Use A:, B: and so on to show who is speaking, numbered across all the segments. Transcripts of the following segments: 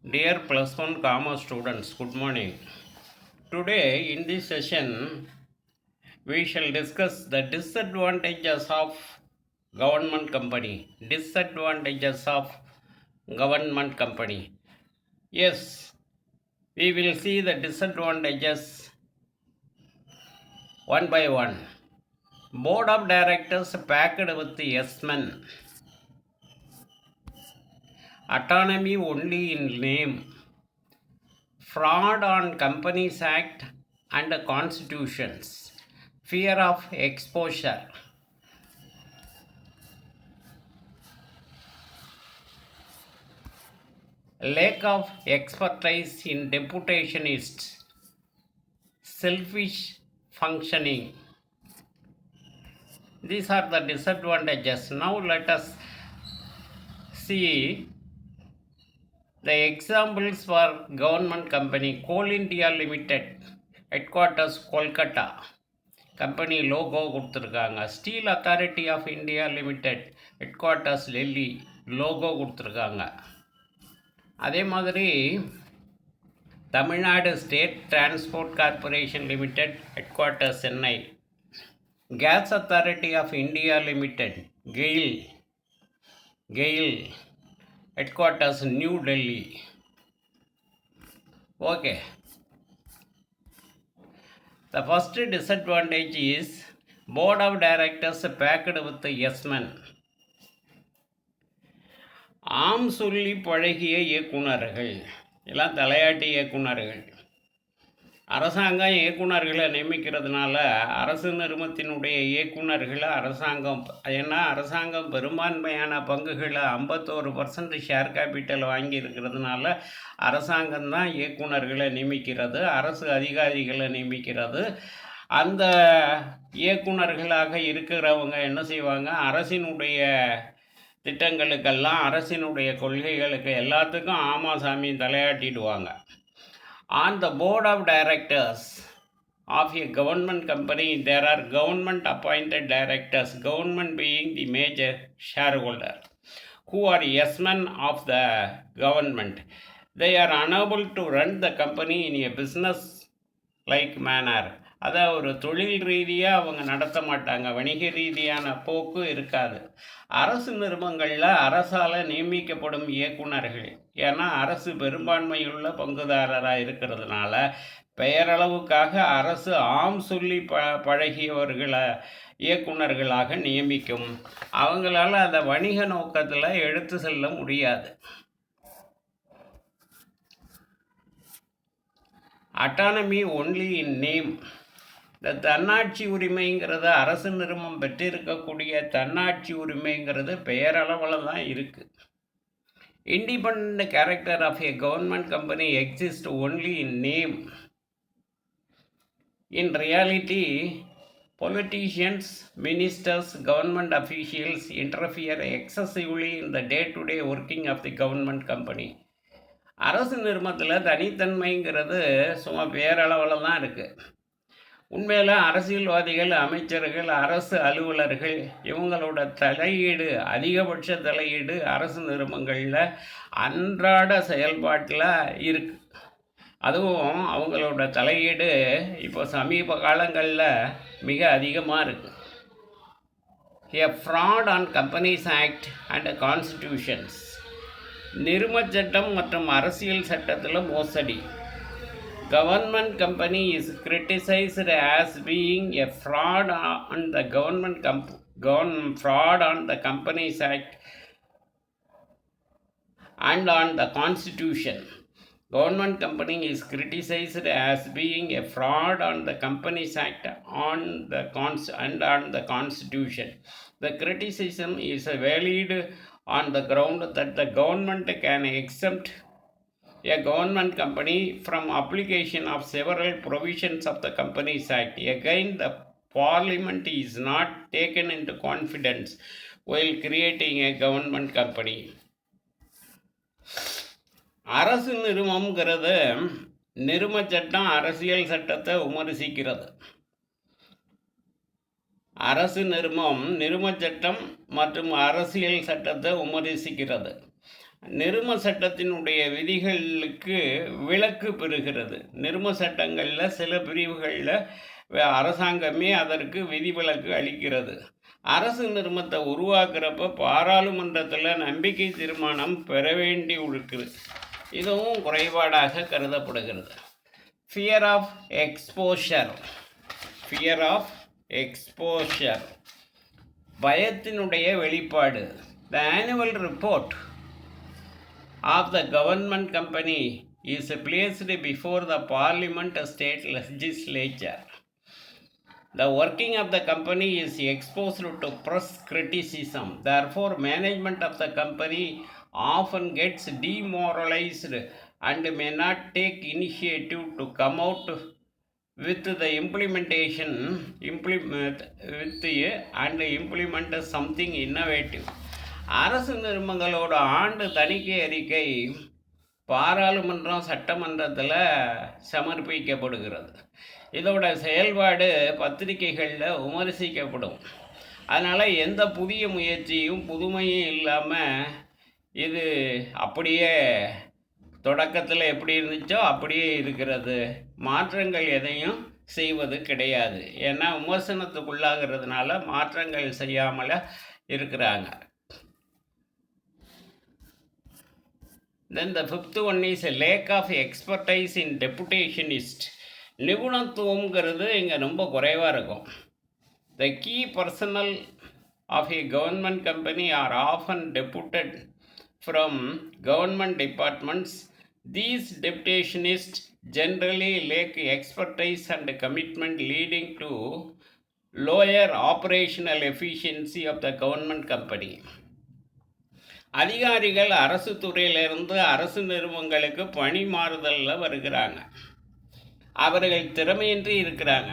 A: Dear plus one commerce students, good morning. Today in this session, we shall discuss the disadvantages of government company. Disadvantages of government company. Yes, we will see the disadvantages one by one. Board of directors packed with yes men. Autonomy only in name. Fraud on Companies Act and constitutions, fear of exposure, lack of expertise in deputationists, selfish functioning. These are the disadvantages. Now let us see the examples for government company. Coal India Limited, headquarters Kolkata. Company logo கொடுத்துருக்காங்க. Steel authority of India limited, headquarters Delhi, logo கொடுத்துருக்காங்க. அதே மாதிரி Tamil Nadu state transport corporation limited, headquarters Chennai. Gas authority of India limited, GAIL, headquarters New Delhi. Okay. The first disadvantage is board of directors packed with yes men. ஆம் சொல்லி பழகிய இயக்குநர்கள், எல்லாம் தலையாட்டி இயக்குநர்கள். அரசாங்கம் இயக்குநர்களை நியமிக்கிறதுனால அரசு நிறுவனத்தினுடைய இயக்குநர்களை அரசாங்கம் பெரும்பான்மையான பங்குகளை 51% ஷேர் கேபிட்டல் வாங்கியிருக்கிறதுனால அரசாங்கம் தான் இயக்குநர்களை நியமிக்கிறது, அரசு அதிகாரிகளை நியமிக்கிறது. அந்த இயக்குநர்களாக இருக்கிறவங்க என்ன செய்வாங்க, அரசினுடைய திட்டங்களுக்கெல்லாம், அரசினுடைய கொள்கைகளுக்கு எல்லாத்துக்கும் ஆமாசாமி தலையாட்டிடுவாங்க. On the board of directors of a government company, there are government appointed directors, government being the major shareholder, who are yes men of the government. They are unable to run the company in a business like manner. அதை ஒரு தொழில் ரீதியாக அவங்க நடத்த மாட்டாங்க, வணிக ரீதியான போக்கு இருக்காது. அரசு நிறுவனங்களில் அரசால் நியமிக்கப்படும் இயக்குநர்கள், ஏன்னா அரசு பெரும்பான்மையுள்ள பங்குதாரராக இருக்கிறதுனால பெயரளவுக்காக அரசு ஆம் சொல்லி பழகியவர்களை இயக்குநர்களாக நியமிக்கும். அவங்களால அதை வணிக நோக்கத்தில் எடுத்து செல்ல முடியாது. Autonomy only in name. இந்த தன்னாட்சி உரிமைங்கிறது, அரசு நிறுவனம் பெற்றிருக்கக்கூடிய தன்னாட்சி உரிமைங்கிறது பெயரளவில் தான் இருக்குது. Independent character of a government company exist only in name. In reality, politicians, ministers, government officials interfere excessively in the day-to-day working of the government company. அரசு நிறுவனத்தில் தனித்தன்மைங்கிறது சும்மா பேரளவில் தான் இருக்குது. உண்மையில் அரசியல்வாதிகள், அமைச்சர்கள், அரசு அலுவலர்கள் இவங்களோட தலையீடு, அதிகபட்ச தலையீடு அரசு நிறுவனங்களில் அன்றாட செயல்பாட்டில் இருக்குது. அதுவும் அவங்களோட தலையீடு இப்போ சமீப காலங்களில் மிக அதிகமாக இருக்குது. A fraud on Companies Act and Constitutions. நிறுவனச் சட்டம் மற்றும் அரசியல் சட்டத்தில் மோசடி. Government company is criticized as being a fraud on the fraud on the Companies Act and on the Constitution. Government company is criticized as being a fraud on the Companies Act and on the Constitution. The criticism is valid on the ground that the government can exempt a government company from application of several provisions of the Companies Act. Again, the Parliament is not taken into confidence while creating a government company. அரசு நிறுவனம்ங்கிறது நிறுவன சட்டம், அரசியல் சட்டத்தை விமர்சிக்கிறது. அரசு நிறுவனம் நிறுவன சட்டம் மற்றும் அரசியல் சட்டத்தை விமர்சிக்கிறது. நிரும சட்டத்தினுடைய விதிகளுக்கு விலக்கு பெறுகிறது. நிரும சட்டங்களில் சில பிரிவுகளில் அரசாங்கமே அதற்கு விதிவிலக்கு அளிக்கிறது. அரசு நிறுவனத்தை உருவாக்குறப்ப பாராளுமன்றத்தில் நம்பிக்கை தீர்மானம் பெற வேண்டி இருக்குது. இதுவும் குறைபாடாக கருதப்படுகிறது. ஃபியர் ஆஃப் எக்ஸ்போஷர் பயத்தினுடைய வெளிப்பாடு. த annual report of the government company is placed before the parliament state legislature. The working of the company is exposed to press criticism. Therefore, management of the company often gets demoralized and may not take initiative to come out with the implement something innovative. அரசு நிறுவனங்களோட ஆண்டு தணிக்கை அறிக்கை பாராளுமன்றம் சட்டமன்றத்தில் சமர்ப்பிக்கப்படுகிறது. இதோட செயல்பாடு பத்திரிகைகளில் விமர்சிக்கப்படும். அதனால் எந்த புதிய முயற்சியும் புதுமையும் இல்லாமல் இது அப்படியே தொடக்கத்தில் எப்படி இருந்துச்சோ அப்படியே இருக்கிறது. மாற்றங்கள் எதையும் செய்வது கிடையாது. ஏன்னா விமர்சனத்துக்குள்ளாகிறதுனால மாற்றங்கள் செய்யாமல் இருக்கிறாங்க. Then the fifth one is a lack of expertise in deputationist. நிபுணத்துவங்கிறது இங்கே ரொம்ப குறைவாக இருக்கும். The key personnel of a government company are often deputed from government departments. These deputationists generally lack expertise and commitment, leading to lower operational efficiency of the government company. அதிகாரிகள் அரசு துறையிலிருந்து அரசு நிறுவனங்களுக்கு பணி மாறுதலில் வருகிறாங்க. அவர்கள் திறமையின்றி இருக்கிறாங்க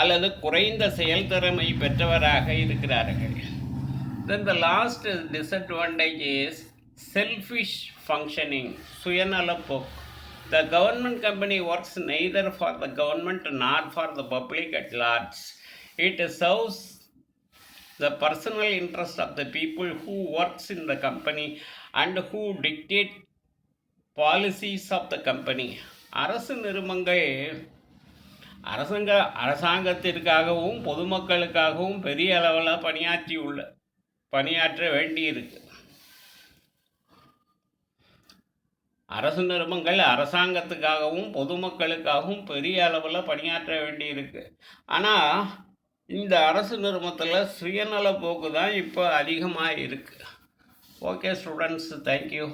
A: அல்லது குறைந்த செயல்திறமை பெற்றவராக இருக்கிறார்கள். Then the last disadvantage is selfish functioning, சுயநலப்போக்கு. The government company works neither for the government nor for the public at large. It serves the personal interest of the people who works in the company and who dictate policies of the company. அரசு நிறுவனங்கள் அரசாங்கத்திற்காகவும் பொதுமக்களுக்காகவும் பெரிய அளவில் பணியாற்ற வேண்டியிருக்கு. அரசு நிறுவனங்கள் அரசாங்கத்துக்காகவும் பொதுமக்களுக்காகவும் பெரிய அளவில் பணியாற்ற வேண்டியிருக்கு. ஆனால் இந்த அரசு நிறுவனத்தில் சுயநல போக்கு தான் இப்போ அதிகமாக இருக்குது. Okay students, thank you.